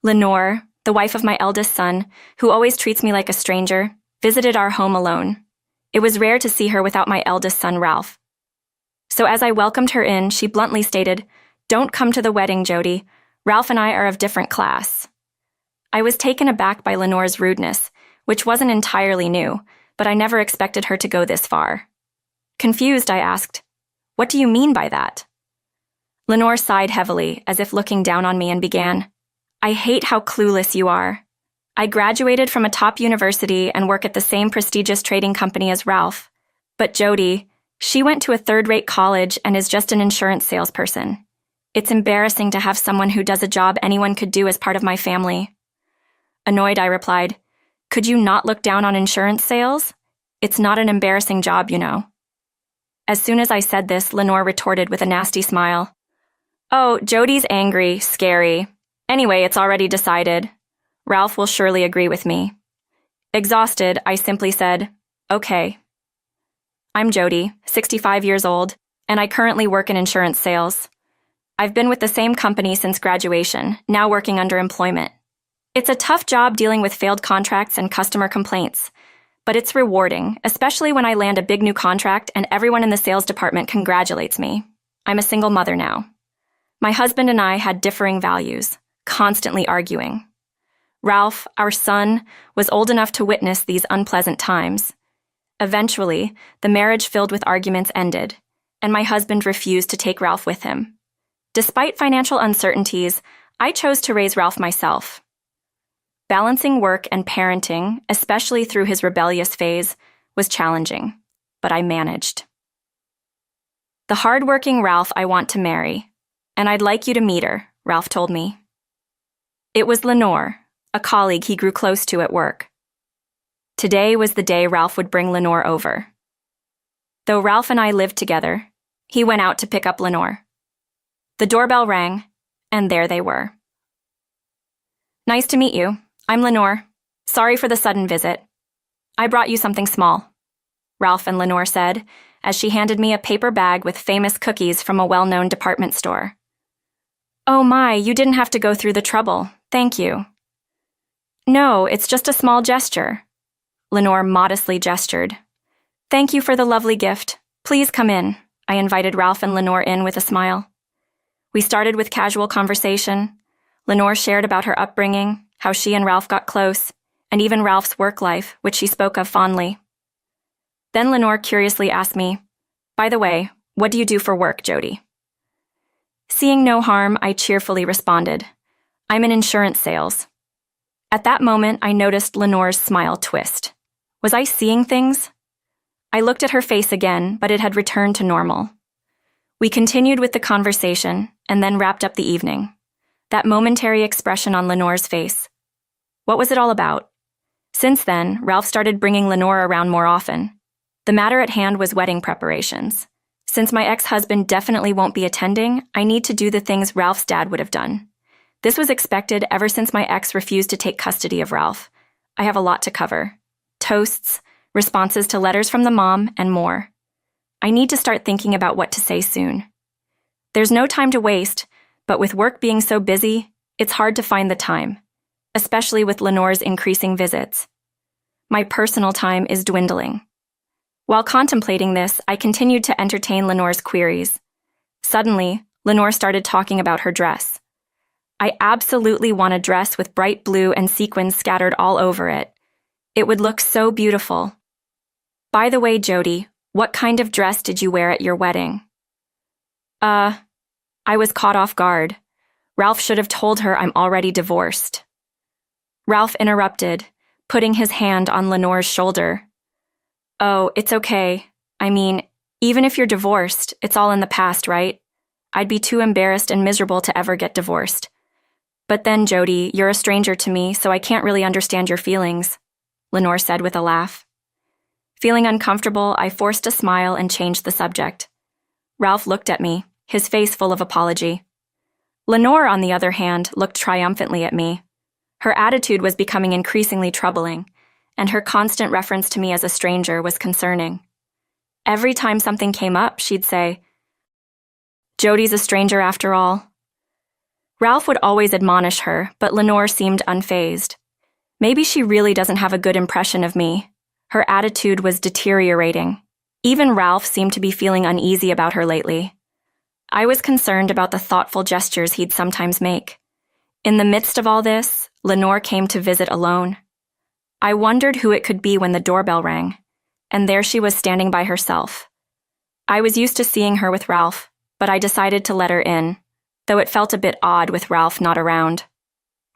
Lenore, the wife of my eldest son, who always treats me like a stranger, visited our home alone. It was rare to see her without my eldest son, Ralph. So as I welcomed her in, she bluntly stated, "Don't come to the wedding, Jody. Ralph and I are of different class." I was taken aback by Lenore's rudeness, which wasn't entirely new, but I never expected her to go this far. Confused, I asked, "What do you mean by that?" Lenore sighed heavily, as if looking down on me, and began, "I hate how clueless you are. I graduated from a top university and work at the same prestigious trading company as Ralph. But Jody, she went to a third-rate college and is just an insurance salesperson. It's embarrassing to have someone who does a job anyone could do as part of my family." Annoyed, I replied, "Could you not look down on insurance sales? It's not an embarrassing job, you know." As soon as I said this, Lenore retorted with a nasty smile. "Oh, Jody's angry, scary. Anyway, it's already decided. Ralph will surely agree with me." Exhausted, I simply said, "Okay." I'm Jody, 65 years old, and I currently work in insurance sales. I've been with the same company since graduation, now working under employment. It's a tough job dealing with failed contracts and customer complaints, but it's rewarding, especially when I land a big new contract and everyone in the sales department congratulates me. I'm a single mother now. My husband and I had differing values, constantly arguing. Ralph, our son, was old enough to witness these unpleasant times. Eventually, the marriage filled with arguments ended, and my husband refused to take Ralph with him. Despite financial uncertainties, I chose to raise Ralph myself. Balancing work and parenting, especially through his rebellious phase, was challenging, but I managed. "The hard-working Ralph I want to marry, and I'd like you to meet her," Ralph told me. It was Lenore, a colleague he grew close to at work. Today was the day Ralph would bring Lenore over. Though Ralph and I lived together, he went out to pick up Lenore. The doorbell rang, and there they were. "Nice to meet you. I'm Lenore. Sorry for the sudden visit. I brought you something small," Ralph and Lenore said, as she handed me a paper bag with famous cookies from a well-known department store. "Oh my, you didn't have to go through the trouble. Thank you." "No, it's just a small gesture," Lenore modestly gestured. "Thank you for the lovely gift. Please come in," I invited Ralph and Lenore in with a smile. We started with casual conversation. Lenore shared about her upbringing, how she and Ralph got close, and even Ralph's work life, which she spoke of fondly. Then Lenore curiously asked me, "By the way, what do you do for work, Jody?" Seeing no harm, I cheerfully responded, "I'm in insurance sales." At that moment, I noticed Lenore's smile twist. Was I seeing things? I looked at her face again, but it had returned to normal. We continued with the conversation, and then wrapped up the evening. That momentary expression on Lenore's face. What was it all about? Since then, Ralph started bringing Lenore around more often. The matter at hand was wedding preparations. Since my ex-husband definitely won't be attending, I need to do the things Ralph's dad would have done. This was expected ever since my ex refused to take custody of Ralph. I have a lot to cover. Toasts, responses to letters from the mom, and more. I need to start thinking about what to say soon. There's no time to waste, but with work being so busy, it's hard to find the time, especially with Lenore's increasing visits. My personal time is dwindling. While contemplating this, I continued to entertain Lenore's queries. Suddenly, Lenore started talking about her dress. "I absolutely want a dress with bright blue and sequins scattered all over it. It would look so beautiful. By the way, Jody, what kind of dress did you wear at your wedding?" I was caught off guard. Ralph should have told her I'm already divorced. Ralph interrupted, putting his hand on Lenore's shoulder. "Oh, it's okay. I mean, even if you're divorced, it's all in the past, right? I'd be too embarrassed and miserable to ever get divorced. But then, Jody, you're a stranger to me, so I can't really understand your feelings," Lenore said with a laugh. Feeling uncomfortable, I forced a smile and changed the subject. Ralph looked at me, his face full of apology. Lenore, on the other hand, looked triumphantly at me. Her attitude was becoming increasingly troubling, and her constant reference to me as a stranger was concerning. Every time something came up, she'd say, "Jody's a stranger after all." Ralph would always admonish her, but Lenore seemed unfazed. Maybe she really doesn't have a good impression of me. Her attitude was deteriorating. Even Ralph seemed to be feeling uneasy about her lately. I was concerned about the thoughtful gestures he'd sometimes make. In the midst of all this, Lenore came to visit alone. I wondered who it could be when the doorbell rang, and there she was standing by herself. I was used to seeing her with Ralph, but I decided to let her in, though it felt a bit odd with Ralph not around.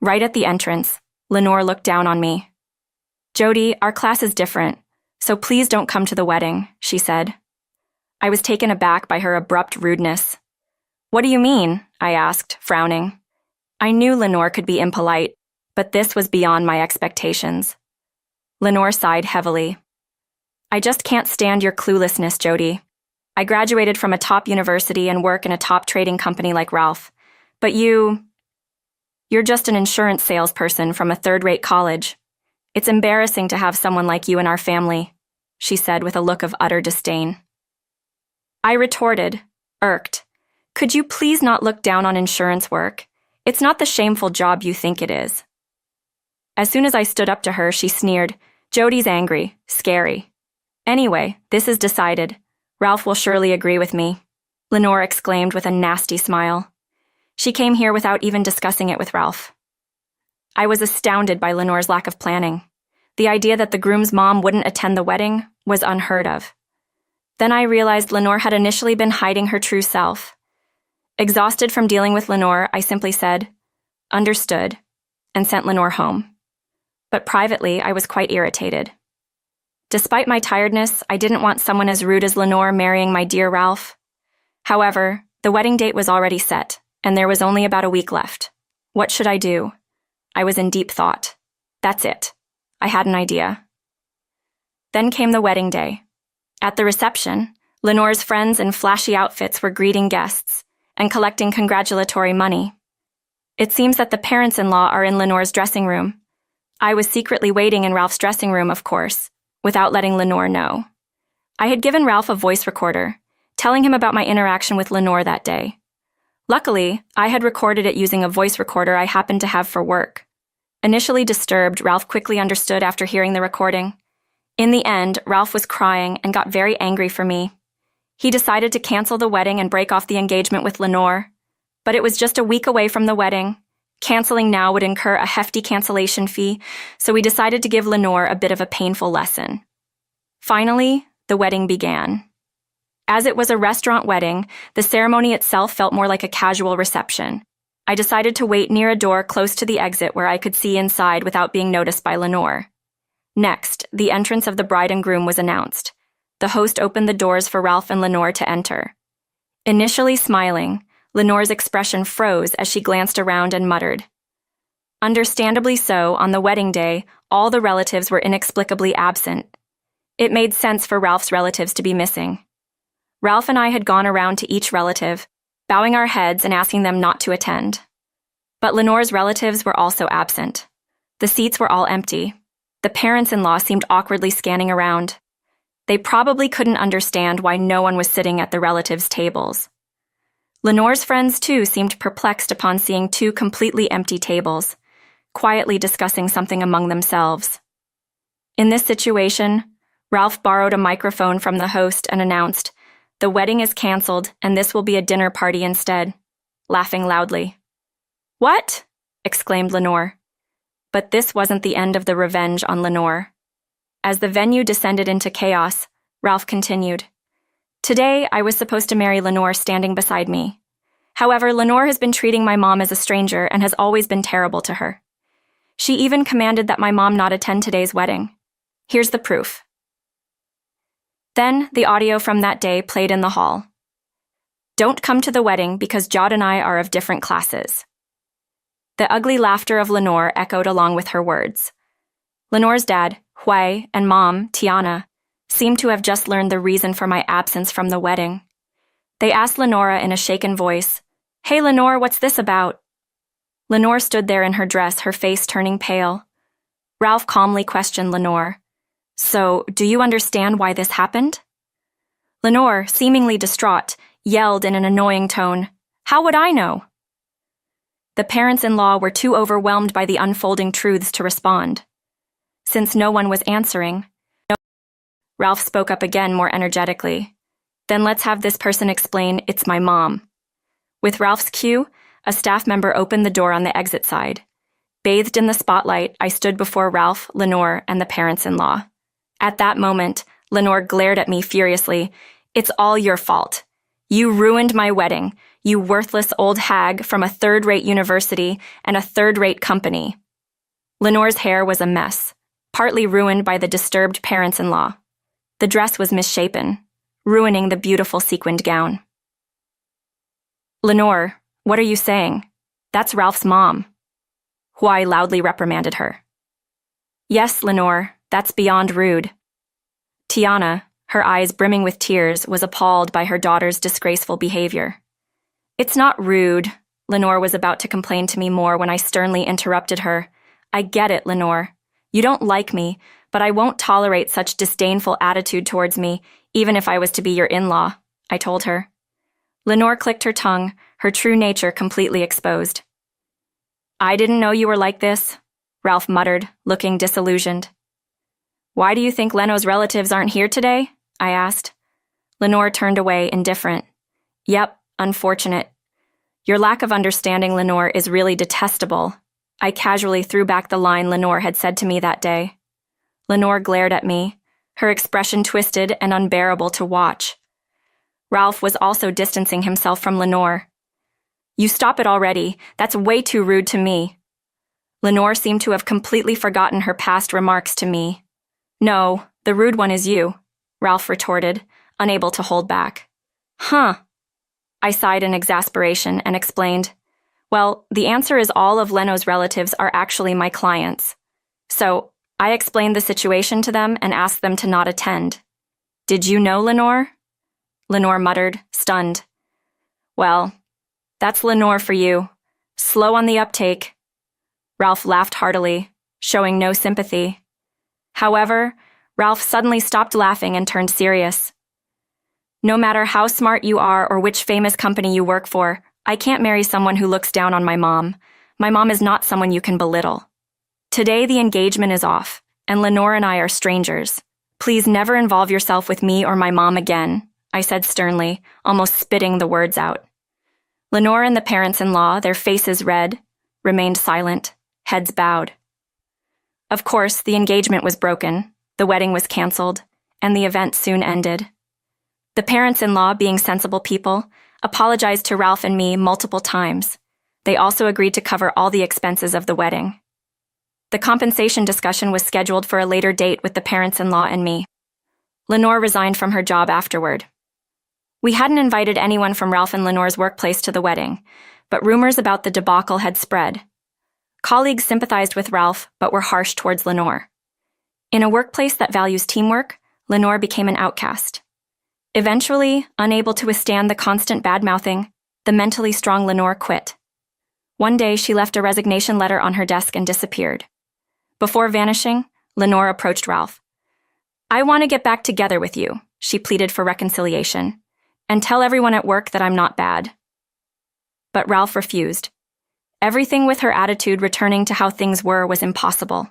Right at the entrance, Lenore looked down on me. "Jody, our class is different, so please don't come to the wedding," she said. I was taken aback by her abrupt rudeness. "What do you mean?" I asked, frowning. I knew Lenore could be impolite, but this was beyond my expectations. Lenore sighed heavily. "I just can't stand your cluelessness, Jody. I graduated from a top university and work in a top trading company like Ralph, but you're just an insurance salesperson from a third-rate college. It's embarrassing to have someone like you in our family," she said with a look of utter disdain. I retorted, irked, "Could you please not look down on insurance work? It's not the shameful job you think it is." As soon as I stood up to her, she sneered, "Jody's angry, scary. Anyway, this is decided. Ralph will surely agree with me," Lenore exclaimed with a nasty smile. She came here without even discussing it with Ralph. I was astounded by Lenore's lack of planning. The idea that the groom's mom wouldn't attend the wedding was unheard of. Then I realized Lenore had initially been hiding her true self. Exhausted from dealing with Lenore, I simply said, "Understood," and sent Lenore home. But privately, I was quite irritated. Despite my tiredness, I didn't want someone as rude as Lenore marrying my dear Ralph. However, the wedding date was already set, and there was only about a week left. What should I do? I was in deep thought. That's it. I had an idea. Then came the wedding day. At the reception, Lenore's friends in flashy outfits were greeting guests and collecting congratulatory money. It seems that the parents-in-law are in Lenore's dressing room. I was secretly waiting in Ralph's dressing room, of course, without letting Lenore know. I had given Ralph a voice recorder, telling him about my interaction with Lenore that day. Luckily, I had recorded it using a voice recorder I happened to have for work. Initially disturbed, Ralph quickly understood after hearing the recording. In the end, Ralph was crying and got very angry for me. He decided to cancel the wedding and break off the engagement with Lenore. But it was just a week away from the wedding. Canceling now would incur a hefty cancellation fee, so we decided to give Lenore a bit of a painful lesson. Finally, the wedding began. As it was a restaurant wedding, the ceremony itself felt more like a casual reception. I decided to wait near a door close to the exit where I could see inside without being noticed by Lenore. Next, the entrance of the bride and groom was announced. The host opened the doors for Ralph and Lenore to enter. Initially smiling, Lenore's expression froze as she glanced around and muttered. Understandably so, on the wedding day, all the relatives were inexplicably absent. It made sense for Ralph's relatives to be missing. Ralph and I had gone around to each relative, bowing our heads and asking them not to attend. But Lenore's relatives were also absent. The seats were all empty. The parents-in-law seemed awkwardly scanning around. They probably couldn't understand why no one was sitting at the relatives' tables. Lenore's friends, too, seemed perplexed upon seeing two completely empty tables, quietly discussing something among themselves. In this situation, Ralph borrowed a microphone from the host and announced, "The wedding is canceled, and this will be a dinner party instead," laughing loudly. "What?" exclaimed Lenore. But this wasn't the end of the revenge on Lenore. As the venue descended into chaos, Ralph continued, "Today, I was supposed to marry Lenore standing beside me. However, Lenore has been treating my mom as a stranger and has always been terrible to her. She even commanded that my mom not attend today's wedding. Here's the proof." Then, the audio from that day played in the hall. "Don't come to the wedding because Jod and I are of different classes." The ugly laughter of Lenore echoed along with her words. Lenore's dad, Hui, and mom, Tiana, seemed to have just learned the reason for my absence from the wedding. They asked Lenora in a shaken voice, "Hey, Lenore, what's this about?" Lenore stood there in her dress, her face turning pale. Ralph calmly questioned Lenore, "So, do you understand why this happened?" Lenore, seemingly distraught, yelled in an annoying tone, "How would I know?" The parents-in-law were too overwhelmed by the unfolding truths to respond. Since no one was answering, Ralph spoke up again more energetically. Then let's have this person explain, it's my mom. With Ralph's cue, a staff member opened the door on the exit side. Bathed in the spotlight, I stood before Ralph, Lenore, and the parents-in-law. At that moment, Lenore glared at me furiously. It's all your fault. You ruined my wedding, you worthless old hag from a third-rate university and a third-rate company. Lenore's hair was a mess, partly ruined by the disturbed parents-in-law. The dress was misshapen, ruining the beautiful sequined gown. Lenore, what are you saying? That's Ralph's mom. Huai loudly reprimanded her. Yes, Lenore, that's beyond rude. Tiana, her eyes brimming with tears, was appalled by her daughter's disgraceful behavior. It's not rude, Lenore was about to complain to me more when I sternly interrupted her. I get it, Lenore. You don't like me, but I won't tolerate such disdainful attitude towards me, even if I was to be your in-law, I told her. Lenore clicked her tongue, her true nature completely exposed. I didn't know you were like this, Ralph muttered, looking disillusioned. Why do you think Leno's relatives aren't here today? I asked. Lenore turned away, indifferent. Yep, unfortunate. Your lack of understanding, Lenore, is really detestable. I casually threw back the line Lenore had said to me that day. Lenore glared at me, her expression twisted and unbearable to watch. Ralph was also distancing himself from Lenore. You stop it already. That's way too rude to me. Lenore seemed to have completely forgotten her past remarks to me. No, the rude one is you, Ralph retorted, unable to hold back. Huh. I sighed in exasperation and explained, well, the answer is all of Leno's relatives are actually my clients. So, I explained the situation to them and asked them to not attend. Did you know, Lenore? Lenore muttered, stunned. Well, that's Lenore for you. Slow on the uptake. Ralph laughed heartily, showing no sympathy. However, Ralph suddenly stopped laughing and turned serious. No matter how smart you are or which famous company you work for, I can't marry someone who looks down on my mom. My mom is not someone you can belittle. Today the engagement is off, and Lenore and I are strangers. Please never involve yourself with me or my mom again, I said sternly, almost spitting the words out. Lenore and the parents-in-law, their faces red, remained silent, heads bowed. Of course, the engagement was broken, the wedding was canceled, and the event soon ended. The parents-in-law, being sensible people, apologized to Ralph and me multiple times. They also agreed to cover all the expenses of the wedding. The compensation discussion was scheduled for a later date with the parents-in-law and me. Lenore resigned from her job afterward. We hadn't invited anyone from Ralph and Lenore's workplace to the wedding, but rumors about the debacle had spread. Colleagues sympathized with Ralph, but were harsh towards Lenore. In a workplace that values teamwork, Lenore became an outcast. Eventually, unable to withstand the constant bad-mouthing, the mentally strong Lenore quit. One day, she left a resignation letter on her desk and disappeared. Before vanishing, Lenore approached Ralph. I want to get back together with you, she pleaded for reconciliation, and tell everyone at work that I'm not bad. But Ralph refused. Everything with her attitude returning to how things were was impossible.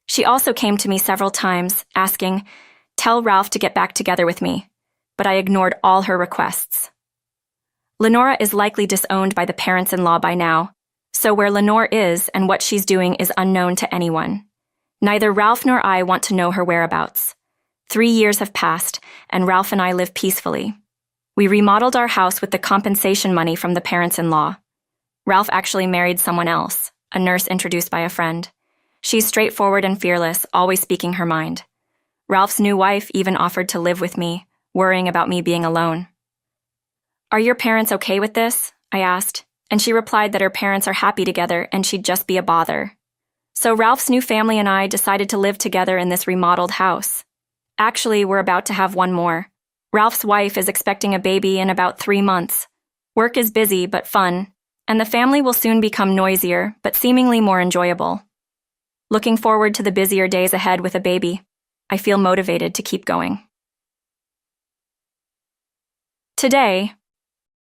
She also came to me several times, asking, tell Ralph to get back together with me, but I ignored all her requests. Lenora is likely disowned by the parents-in-law by now, so where Lenore is and what she's doing is unknown to anyone. Neither Ralph nor I want to know her whereabouts. 3 years have passed, and Ralph and I live peacefully. We remodeled our house with the compensation money from the parents-in-law. Ralph actually married someone else, a nurse introduced by a friend. She's straightforward and fearless, always speaking her mind. Ralph's new wife even offered to live with me, worrying about me being alone. Are your parents okay with this? I asked, and she replied that her parents are happy together and she'd just be a bother. So Ralph's new family and I decided to live together in this remodeled house. Actually, we're about to have one more. Ralph's wife is expecting a baby in about 3 months. Work is busy but fun, and the family will soon become noisier but seemingly more enjoyable. Looking forward to the busier days ahead with a baby, I feel motivated to keep going. Today,